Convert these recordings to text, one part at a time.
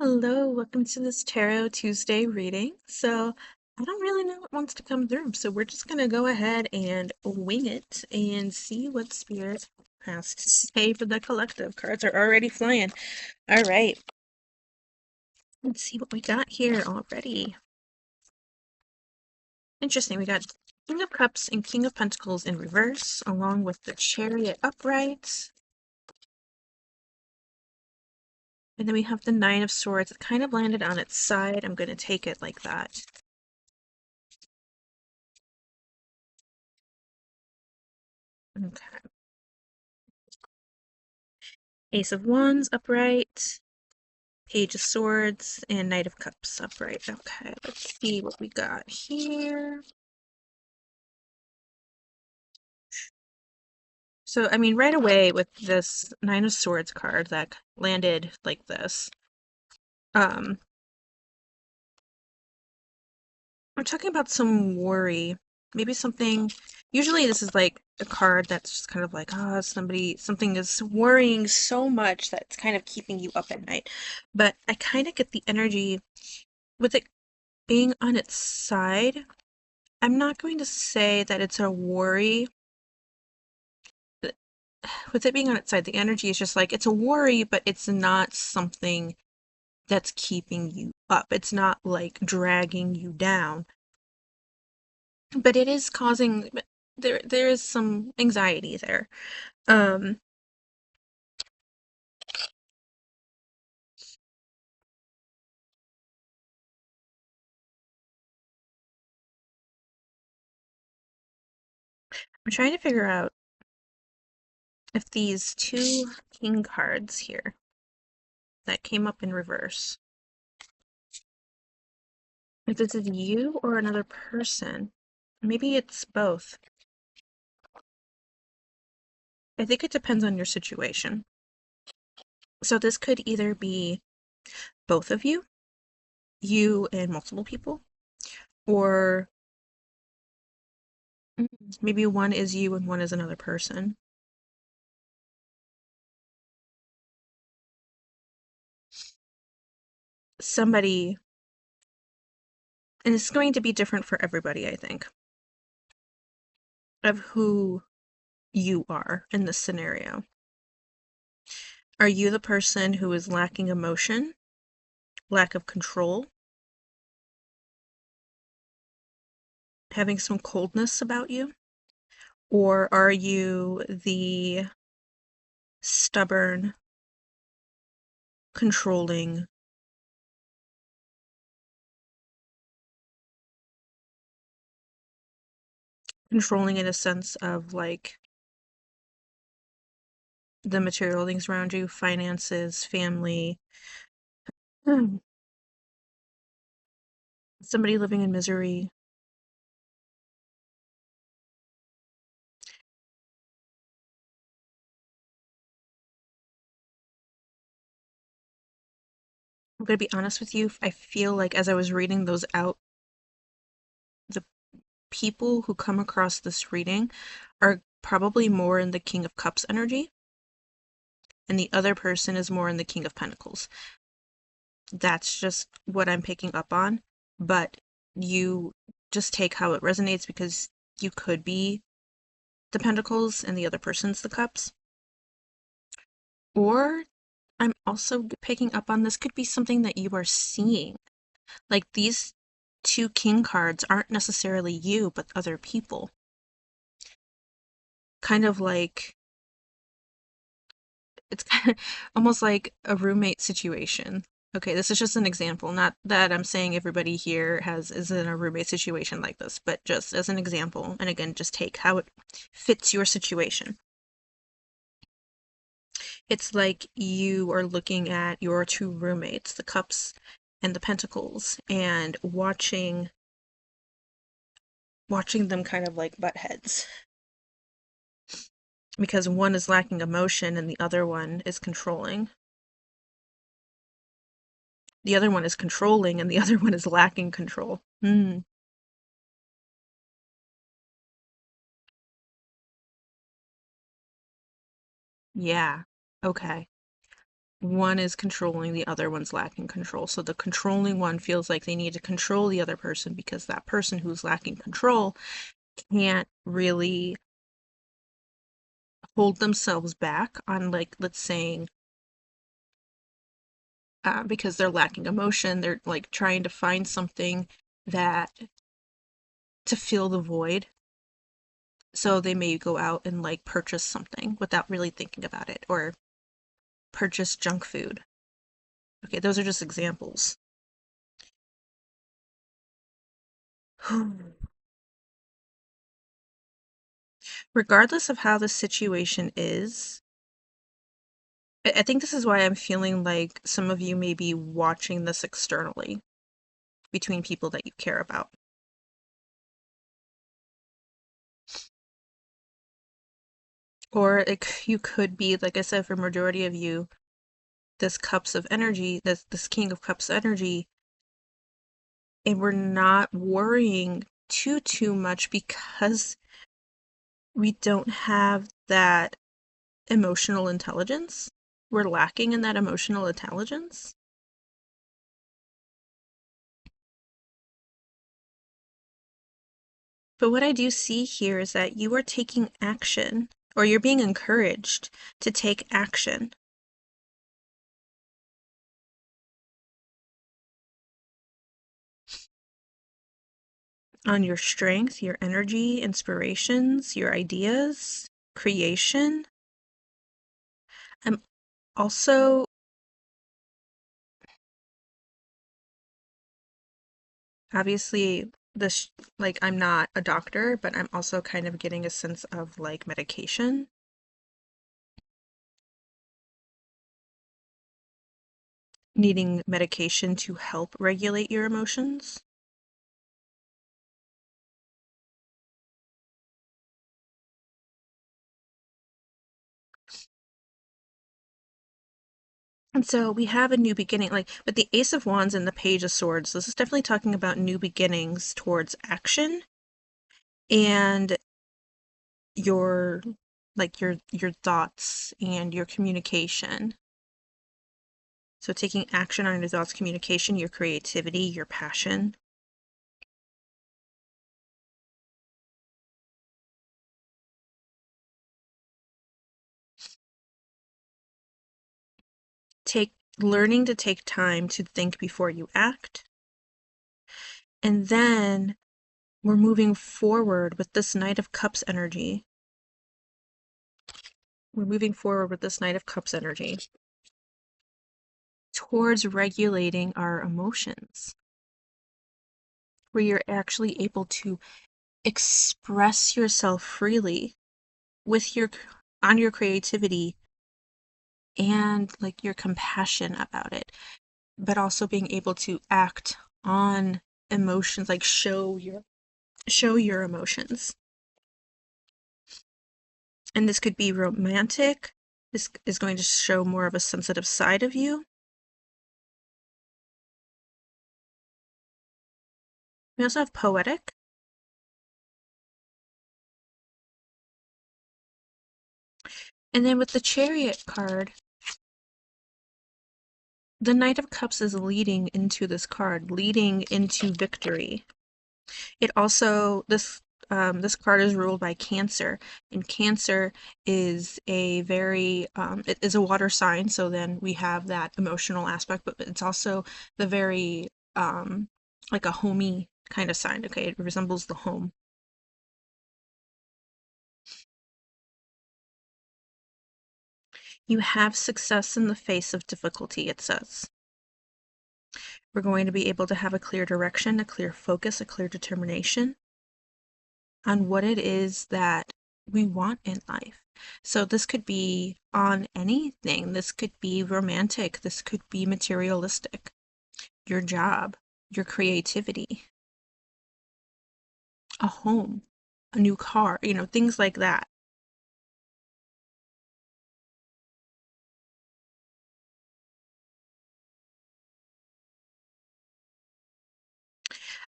Hello, welcome to this Tarot Tuesday reading. I don't really know what wants to come through, so we're just gonna go ahead and wing it and see what Spirit has to say for the collective. Cards are already flying. All right, let's see what we got here already. Interesting, we got King of Cups and King of Pentacles in reverse, along with the Chariot upright. And then we have the Nine of Swords. It kind of landed on its side. I'm going to take it like that. Okay. Ace of Wands upright, Page of Swords, and Knight of Cups upright. Okay, let's see what we got here. So, I mean, right away with this Nine of Swords card that landed like this, um, we're talking about some worry. Maybe something, usually this is like a card that's just kind of like, something is worrying so much that it's kind of keeping you up at night. But I kind of get the energy with it being on its side. I'm not going to say that it's a worry. With it being on its side, the energy is just like it's a worry, but it's not something that's keeping you up. It's not like dragging you down. But it is causing there is some anxiety there. Um I'm trying to figure out if these two king cards here that came up in reverse, if this is you or another person. Maybe it's both. I think it depends on your situation. So this could either be both of you and multiple people, or maybe one is you and one is another person. Somebody, and it's going to be different for everybody, I think, of who you are in this scenario. Are you the person who is lacking emotion, lack of control, having some coldness about you? Or are you the stubborn, controlling, in a sense of like the material things around you, finances, family, somebody living in misery? I'm going to be honest with you. I feel like as I was reading those out, the people who come across this reading are probably more in the King of Cups energy, and the other person is more in the King of Pentacles. That's just what I'm picking up on. But you just take how it resonates, because you could be the Pentacles and the other person's the Cups. Or I'm also picking up on this could be something that you are seeing. Like these two king cards aren't necessarily you, but other people. Kind of like, it's kind of almost like a roommate situation. Okay, this is just an example. Not that I'm saying everybody here is in a roommate situation like this, but just as an example. And again, just take how it fits your situation. It's like you are looking at your two roommates, the cups and the pentacles, and watching them kind of like butt heads, because one is lacking emotion and the other one is controlling. The other one is controlling and the other one is lacking control. Yeah. Okay. one is controlling, the other one's lacking control. So the controlling one feels like they need to control the other person because that person who's lacking control can't really hold themselves back on, like, let's say, because they're lacking emotion, they're like trying to find something that to fill the void. So they may go out and like purchase something without really thinking about it, or purchase junk food. Okay, those are just examples. Regardless of how the situation is, I think this is why I'm feeling like some of you may be watching this externally between people that you care about. Or you could be, like I said, for majority of you, this cups of energy, this King of Cups energy, and we're not worrying too much because we don't have that emotional intelligence. We're lacking in that emotional intelligence. But what I do see here is that you are taking action, or you're being encouraged to take action on your strength, your energy, inspirations, your ideas, creation. I'm also, obviously, this, like, I'm not a doctor, but I'm also kind of getting a sense of like medication, needing medication to help regulate your emotions. And so we have a new beginning, like with the Ace of Wands and the Page of Swords. This is definitely talking about new beginnings towards action and your your thoughts and your communication. So taking action on your thoughts, communication, your creativity, your passion. Take Learning to take time to think before you act. And then we're moving forward with this Knight of Cups energy. We're moving forward with this Knight of Cups energy towards regulating our emotions, where you're actually able to express yourself freely with your on your creativity and like your compassion about it, but also being able to act on emotions, like show your emotions. And this could be romantic. This is going to show more of a sensitive side of you. We also have poetic. And then with the Chariot card, the Knight of Cups is leading into this card, leading into victory. It also, this card is ruled by Cancer, and Cancer is a very it is a water sign, so then we have that emotional aspect, but it's also the very like a homey kind of sign. Okay, it resembles the home. You have success in the face of difficulty, it says. We're going to be able to have a clear direction, a clear focus, a clear determination on what it is that we want in life. So this could be on anything. This could be romantic. This could be materialistic. Your job, your creativity, a home, a new car, things like that.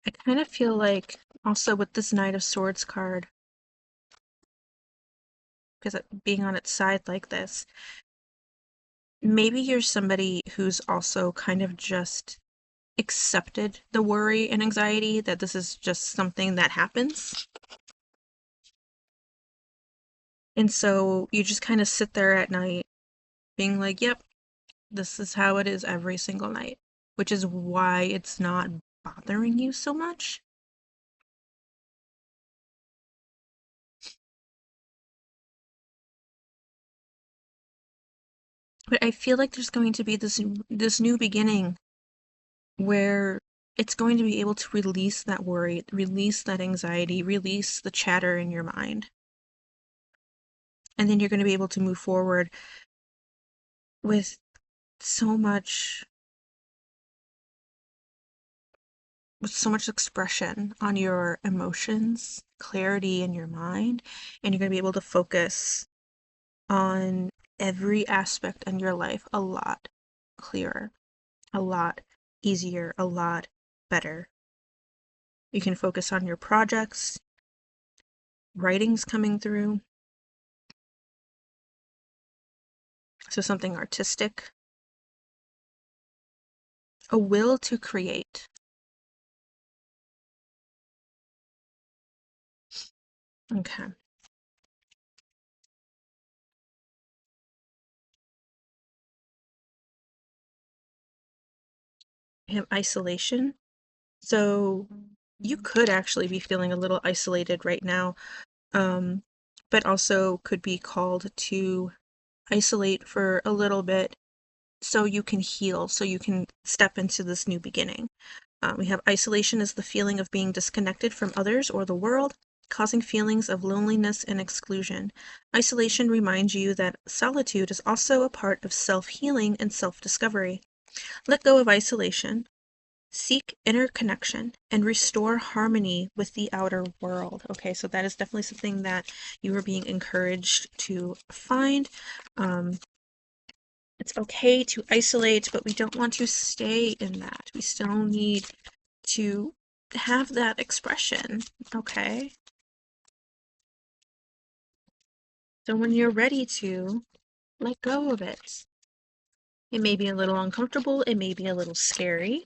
I kind of feel like also with this Knight of Swords card, because being on its side like this, maybe you're somebody who's also kind of just accepted the worry and anxiety, that this is just something that happens. And so you just kind of sit there at night being like, yep, this is how it is every single night, which is why it's not bothering you so much. But I feel like there's going to be this new beginning where it's going to be able to release that worry, release that anxiety, release the chatter in your mind. And then you're going to be able to move forward with so much expression on your emotions, clarity in your mind, and you're going to be able to focus on every aspect in your life a lot clearer, a lot easier, a lot better. You can focus on your projects, writings coming through, so something artistic, a will to create. Okay. I have isolation. So you could actually be feeling a little isolated right now, um, but also could be called to isolate for a little bit so you can heal, so you can step into this new beginning. We have isolation as the feeling of being disconnected from others or the world, causing feelings of loneliness and exclusion. Isolation reminds you that solitude is also a part of self-healing and self-discovery. Let go of isolation, seek inner connection, and restore harmony with the outer world. Okay, so that is definitely something that you are being encouraged to find. It's okay to isolate, but we don't want to stay in that. We still need to have that expression, okay? So when you're ready to, let go of it. It may be a little uncomfortable, it may be a little scary.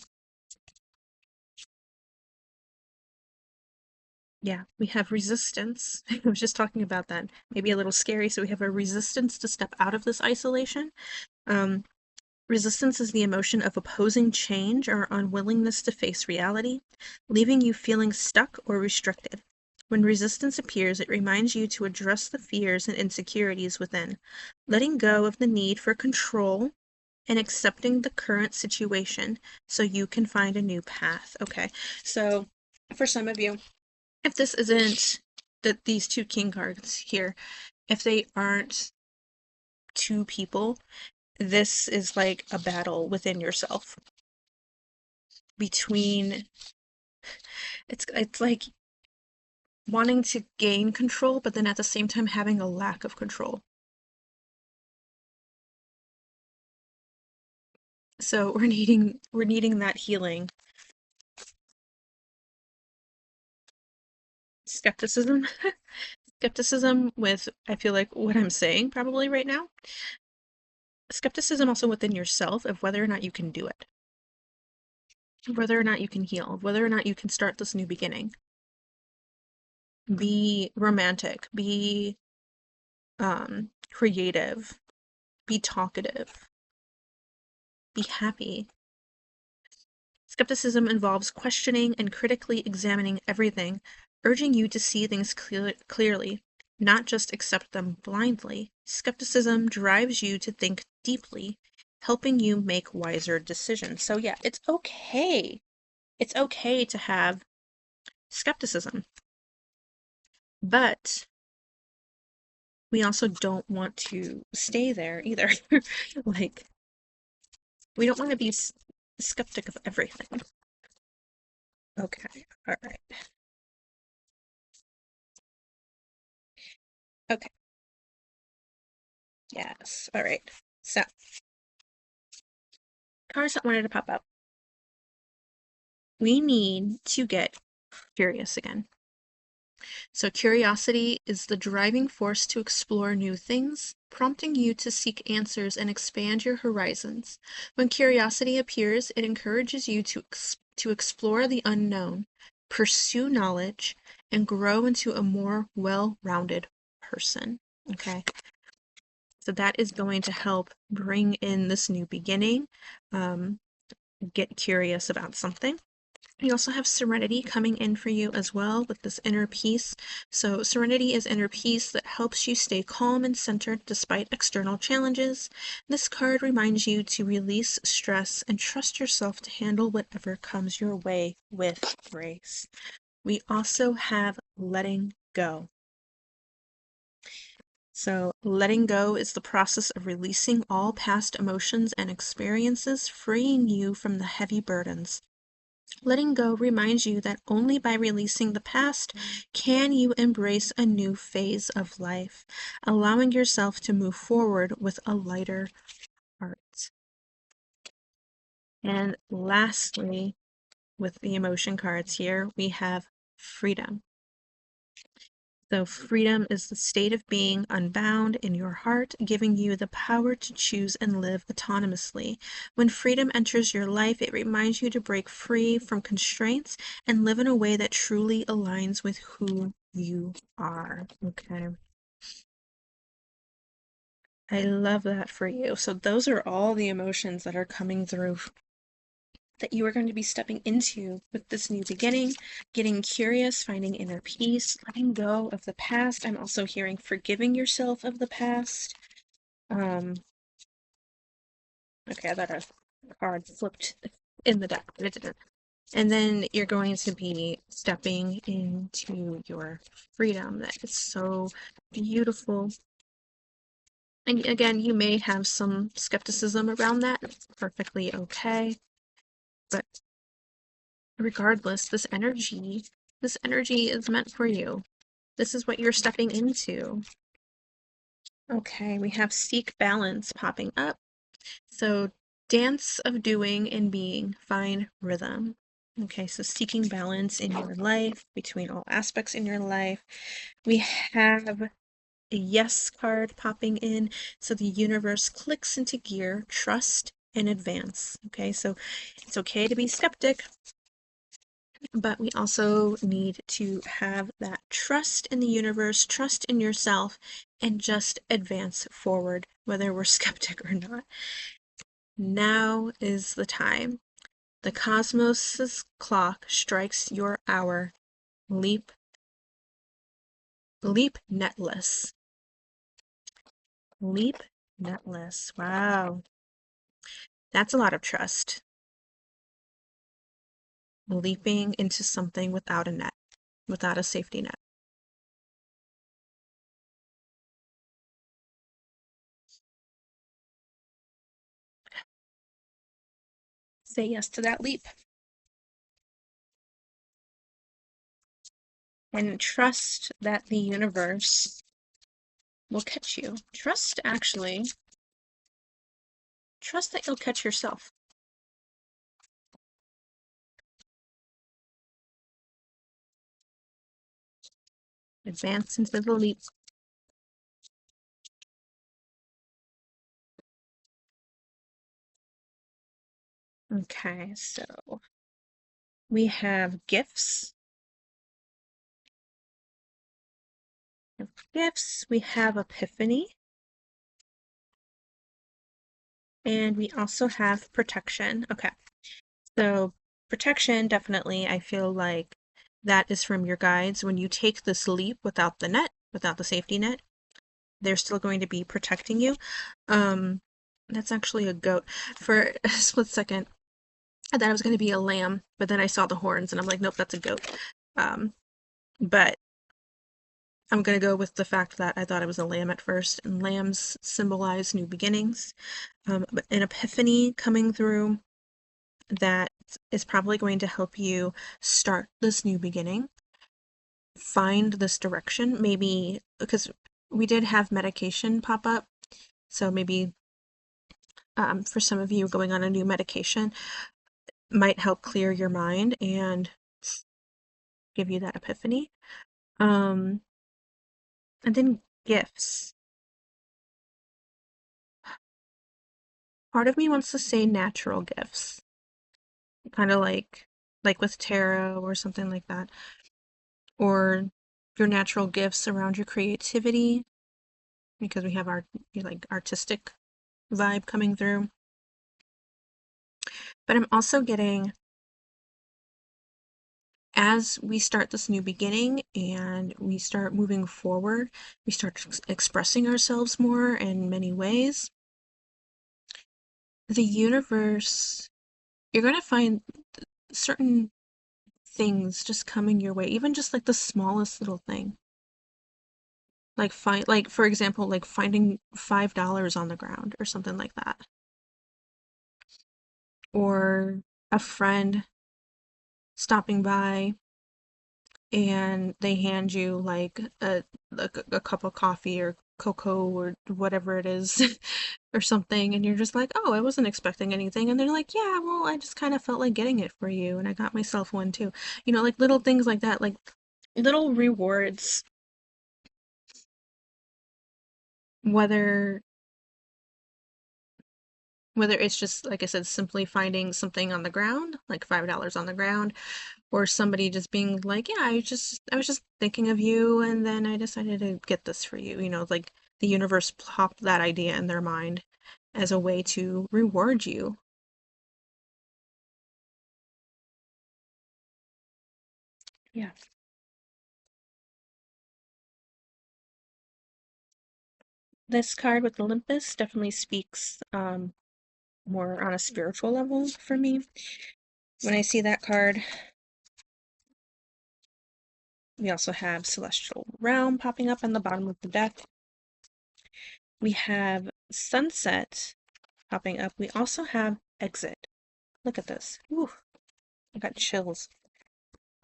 Yeah, we have resistance. I was just talking about that. Maybe a little scary, so we have a resistance to step out of this isolation. Um, Resistance is the emotion of opposing change or unwillingness to face reality, leaving you feeling stuck or restricted. When resistance appears, it reminds you to address the fears and insecurities within, letting go of the need for control and accepting the current situation so you can find a new path. Okay, so for some of you, if this isn't these two king cards here, if they aren't two people, this is like a battle within yourself between it's like wanting to gain control but then at the same time having a lack of control. So we're needing that healing. Skepticism. Skepticism with, I feel like, what I'm saying probably right now. Skepticism also within yourself of whether or not you can do it, whether or not you can heal, whether or not you can start this new beginning. Be romantic, be creative, be talkative, be happy. Skepticism involves questioning and critically examining everything, urging you to see things clearly, not just accept them blindly. Skepticism drives you to think deeply, helping you make wiser decisions. So, yeah, it's okay. It's okay to have skepticism, but we also don't want to stay there either. Like, we don't want to be skeptic of everything. Okay, all right. Okay, yes, all right. So, cards that wanted to pop up. We need to get curious again. So, curiosity is the driving force to explore new things, prompting you to seek answers and expand your horizons. When curiosity appears, it encourages you to explore the unknown, pursue knowledge, and grow into a more well-rounded person. Okay, so that is going to help bring in this new beginning. Um, get curious about something. You also have serenity coming in for you as well with this inner peace. So, serenity is inner peace that helps you stay calm and centered despite external challenges. This card reminds you to release stress and trust yourself to handle whatever comes your way with grace. We also have letting go. So, letting go is the process of releasing all past emotions and experiences, freeing you from the heavy burdens. Letting go reminds you that only by releasing the past can you embrace a new phase of life, allowing yourself to move forward with a lighter heart. And lastly, with the emotion cards here, we have freedom. So, freedom is the state of being unbound in your heart, giving you the power to choose and live autonomously. When freedom enters your life, it reminds you to break free from constraints and live in a way that truly aligns with who you are. Okay. I love that for you. So, those are all the emotions that are coming through that you are going to be stepping into with this new beginning, getting curious, finding inner peace, letting go of the past. I'm also hearing forgiving yourself of the past. Okay, I thought a card flipped in the deck, but it didn't. And then you're going to be stepping into your freedom. That is so beautiful. And again, you may have some skepticism around that. It's perfectly okay. But regardless, this energy is meant for you. This is what you're stepping into. Okay, we have seek balance popping up. So dance of doing and being, find rhythm. Okay, so seeking balance in your life, between all aspects in your life. We have a yes card popping in. So the universe clicks into gear, trust and advance. Okay, so it's okay to be skeptic, but we also need to have that trust in the universe, trust in yourself, and just advance forward, whether we're skeptic or not. Now is the time. The cosmos's clock strikes your hour. Leap, leap netless. Leap netless. Wow. That's a lot of trust. Leaping into something without a net, without a safety net. Say yes to that leap. And trust that the universe will catch you. Trust, actually, trust that you'll catch yourself. Advance into the leap. Okay, so we have gifts. We have epiphany, and we also have protection. Okay, so protection, definitely, I feel like that is from your guides. When you take this leap without the net, without the safety net, they're still going to be protecting you. Um, that's actually a goat. For a split second, I thought it was going to be a lamb, but then I saw the horns and I'm like, nope, that's a goat. But I'm going to go with the fact that I thought it was a lamb at first, and lambs symbolize new beginnings. But an epiphany coming through that is probably going to help you start this new beginning, find this direction, maybe because we did have medication pop up. So maybe for some of you, going on a new medication might help clear your mind and give you that epiphany. Um, and then gifts. Part of me wants to say natural gifts, kind of like with tarot or something like that, or your natural gifts around your creativity, because we have our like artistic vibe coming through. But I'm also getting, as we start this new beginning and we start moving forward, we start expressing ourselves more in many ways. The universe, you're going to find certain things just coming your way, even just like the smallest little thing. Like for example, like finding $5 on the ground or something like that. Or a friend stopping by and they hand you like a cup of coffee or cocoa or whatever it is or something, and you're just like, oh, I wasn't expecting anything, and they're like, yeah, well, I just kind of felt like getting it for you, and I got myself one too. Like little things like that, like little rewards, whether whether it's just like I said, simply finding something on the ground, like $5 on the ground, or somebody just being like, yeah, I was just thinking of you and then I decided to get this for you. Like the universe popped that idea in their mind as a way to reward you. Yeah. This card with Olympus definitely speaks more on a spiritual level for me. When I see that card, we also have Celestial Realm popping up on the bottom of the deck. We have Sunset popping up. We also have Exit. Look at this. Whew, I got chills.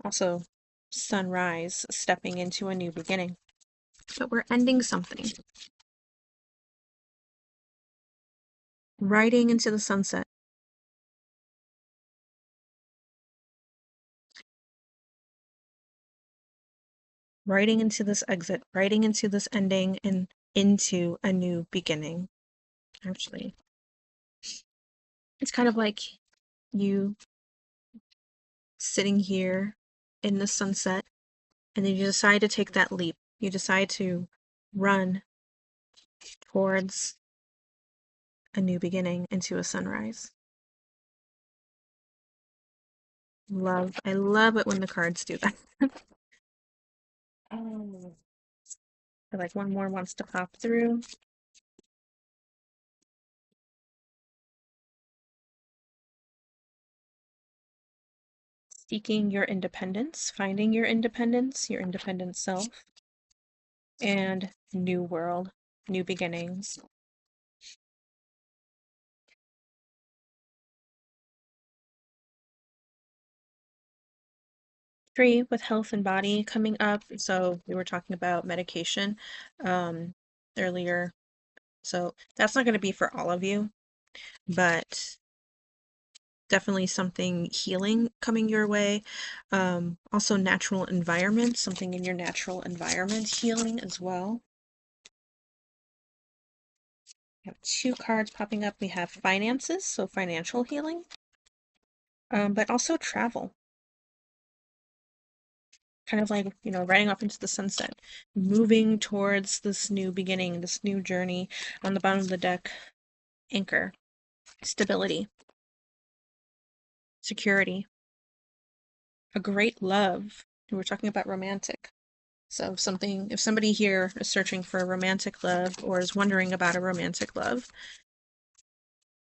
Also, Sunrise, stepping into a new beginning. But we're ending something. Riding into the sunset. Riding into this exit. Riding into this ending and into a new beginning. Actually, it's kind of like you sitting here in the sunset and then you decide to take that leap. You decide to run towards a new beginning into a sunrise. I love it when the cards do that. Oh. I feel like one more wants to pop through. Seeking your independence, finding your independent self, and new world, new beginnings. Three, with health and body coming up. So we were talking about medication um, earlier. So that's not going to be for all of you, but definitely something healing coming your way. Also, natural environment, something in your natural environment healing as well. We have two cards popping up. We have finances, so financial healing, but also travel. Kind of like, riding off into the sunset, moving towards this new beginning, this new journey. On the bottom of the deck, anchor, stability, security, a great love. We're talking about romantic. So if somebody here is searching for a romantic love or is wondering about a romantic love,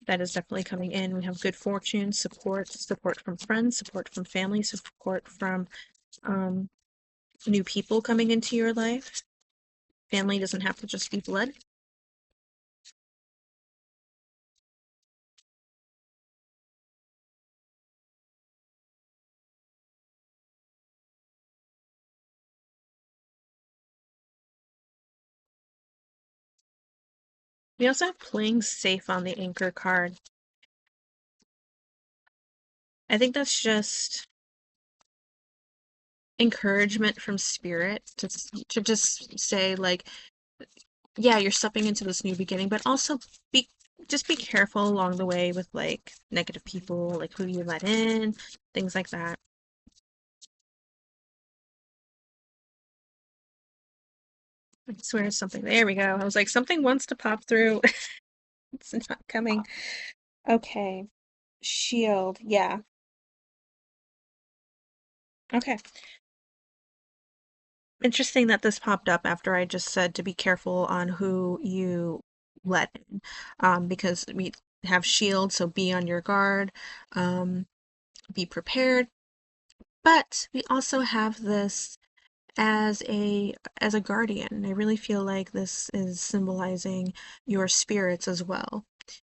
that is definitely coming in. We have good fortune, support from friends, support from family, support from um, new people coming into your life. Family doesn't have to just be blood. We also have playing safe on the anchor card. I think that's just encouragement from spirit to just say like, yeah, you're stepping into this new beginning, but also be just be careful along the way with like negative people, like who you let in, things like that. I swear something. There we go. I was like, something wants to pop through. It's not coming. Okay. Shield. Yeah. Okay. Interesting that this popped up after I just said to be careful on who you let in. Because we have shield, so be on your guard. Um, be prepared. But we also have this as a guardian. And I really feel like this is symbolizing your spirits as well,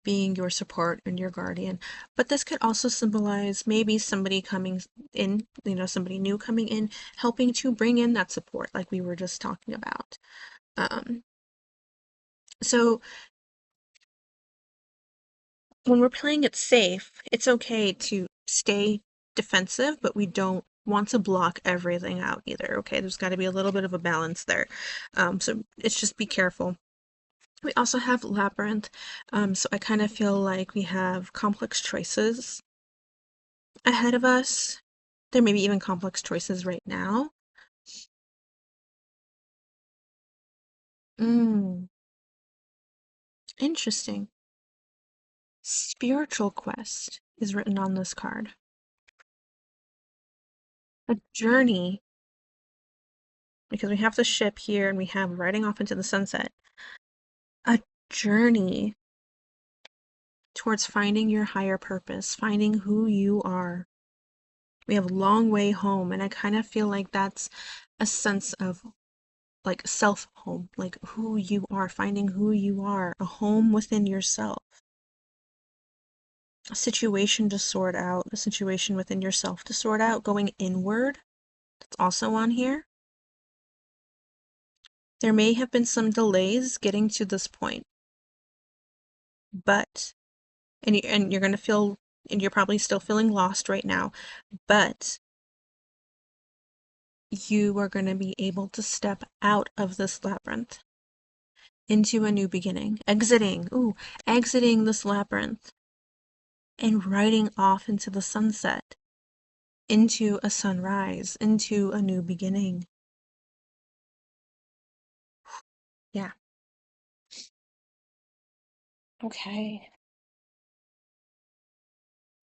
being your support and your guardian. But this could also symbolize maybe somebody coming in, somebody new coming in, helping to bring in that support, like we were just talking about. Um, so when we're playing it safe, it's okay to stay defensive, but we don't want to block everything out either. Okay, there's got to be a little bit of a balance there. So it's just be careful. We also have Labyrinth, so I kind of feel like we have complex choices ahead of us. There may be even complex choices right now. Mm, interesting. Spiritual quest is written on this card. A journey, because we have the ship here and we have riding off into the sunset. A journey towards finding your higher purpose, finding who you are. We have a long way home, and I kind of feel like that's a sense of like self home, like who you are, finding who you are, a home within yourself, a situation to sort out, a situation within yourself to sort out, going inward. That's also on here. There may have been some delays getting to this point, but and you're going to feel and you're probably still feeling lost right now, but you are going to be able to step out of this labyrinth into a new beginning, exiting this labyrinth and riding off into the sunset, into a sunrise, into a new beginning. Yeah. Okay.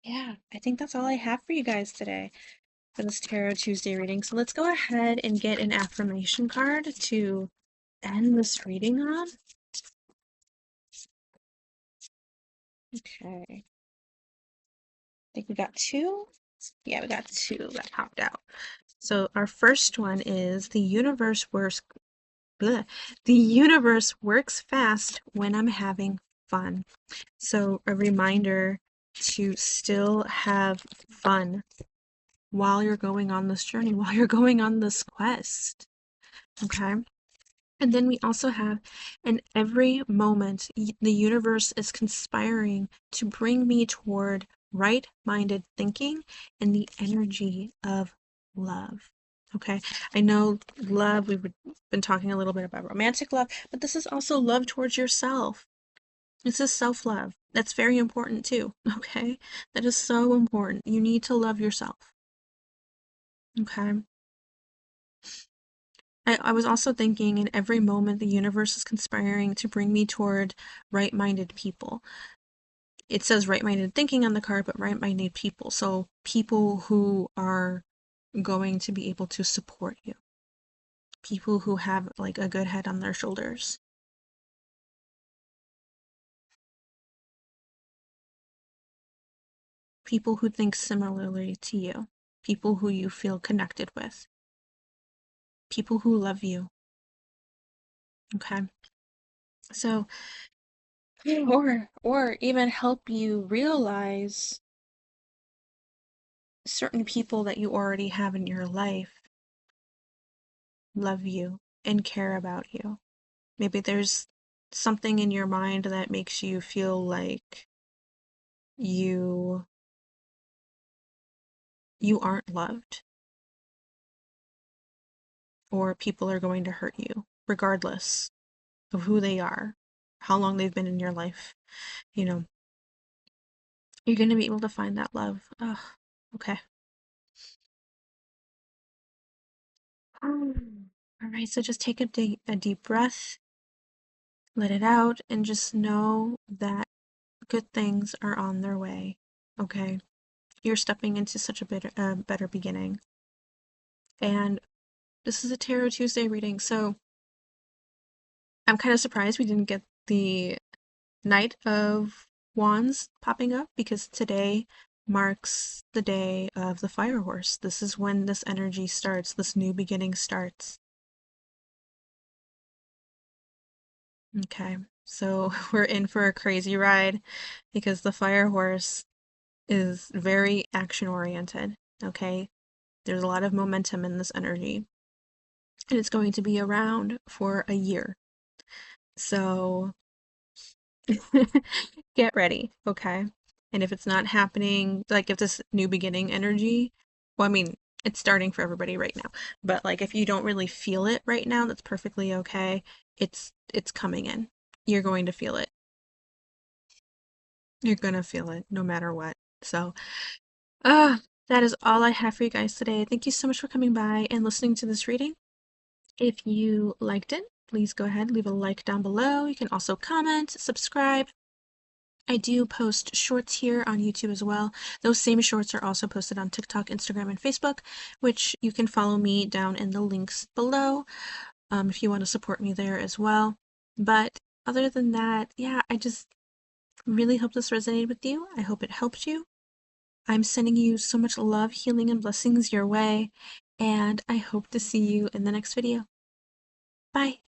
Yeah, I think that's all I have for you guys today for this Tarot Tuesday reading. So let's go ahead and get an affirmation card to end this reading on. Okay. I think we got two. Yeah, we got two that popped out. So our first one is the universe works. Bleh, the universe works fast when I'm having fun. So a reminder to still have fun while you're going on this journey, while you're going on this quest. Okay. And then we also have, in every moment, the universe is conspiring to bring me toward right minded thinking and the energy of love. Okay, I know love, we've been talking a little bit about romantic love, but this is also love towards yourself. This is self love. That's very important too. Okay, that is so important. You need to love yourself. Okay. I was also thinking in every moment the universe is conspiring to bring me toward right minded people. It says right minded thinking on the card, but right minded people. So people who are going to be able to support you, people who have like a good head on their shoulders, people who think similarly to you, people who you feel connected with, people who love you. Okay. So, or even help you realize certain people that you already have in your life love you and care about you. Maybe there's something in your mind that makes you feel like you you aren't loved. or people are going to hurt you, regardless of who they are, how long they've been in your life. You know, you're going to be able to find that love. Ugh, okay. All right, so just take a deep breath, let it out, and just know that good things are on their way. Okay? You're stepping into such a better beginning. And this is a Tarot Tuesday reading, so I'm kind of surprised we didn't get the Knight of Wands popping up because today marks the day of the Fire Horse. This is when this energy starts, this new beginning starts. Okay, so we're in for a crazy ride because the Fire Horse is very action oriented. Okay, there's a lot of momentum in this energy, and it's going to be around for a year. So get ready, okay? And if it's not happening, like if this new beginning energy, well, I mean, it's starting for everybody right now, but like if you don't really feel it right now, that's perfectly okay. It's coming in. You're going to feel it. You're gonna feel it no matter what. So, that is all I have for you guys today. Thank you so much for coming by and listening to this reading. If you liked it, please go ahead, leave a like down below. You can also comment, subscribe. I do post shorts here on YouTube as well. Those same shorts are also posted on TikTok, Instagram, and Facebook, which you can follow me down in the links below if you want to support me there as well. But other than that, yeah, I just really hope this resonated with you. I hope it helped you. I'm sending you so much love, healing, and blessings your way, and I hope to see you in the next video. Bye.